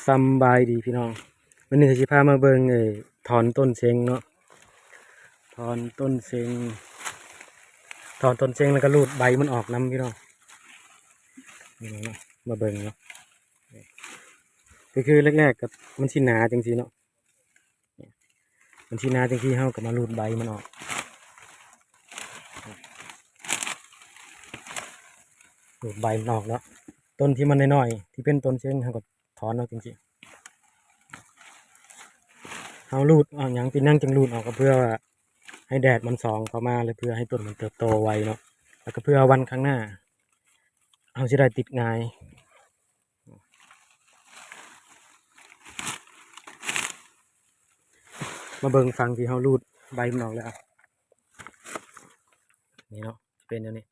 สำบายดีพี่น้องวันนี้สิพามาเบิ่งถอนต้นเซ็งเนาะถอนต้นเซ็งแล้วก็รูดใบมันออกน้ำพี่น้องนี่เนาะมาเบิ่งเนาะก็คือแรกๆกับมันสิหนาจังซี่เนาะมันสิหนาจังซี่เฮาก็มารูดใบมันออกรูดใบมันออกเนาะต้นที่มันน้อยๆที่เป็นต้นเซ็งเฮาก็ถอนเอาจริงๆเฮารูดเอาหยังที่นั่งจังรูดออกก็เพื่อว่าให้แดดมันส่องเข้ามาเลยเพื่อให้ต้นมันเติบโตไวเนาะแล้วก็เพื่อวันข้างหน้าเฮาสิได้ติดง่ายมาเบิ่งฟังที่เฮารูดใบมันออกแล้วนี่เนาะเป็นอันนี้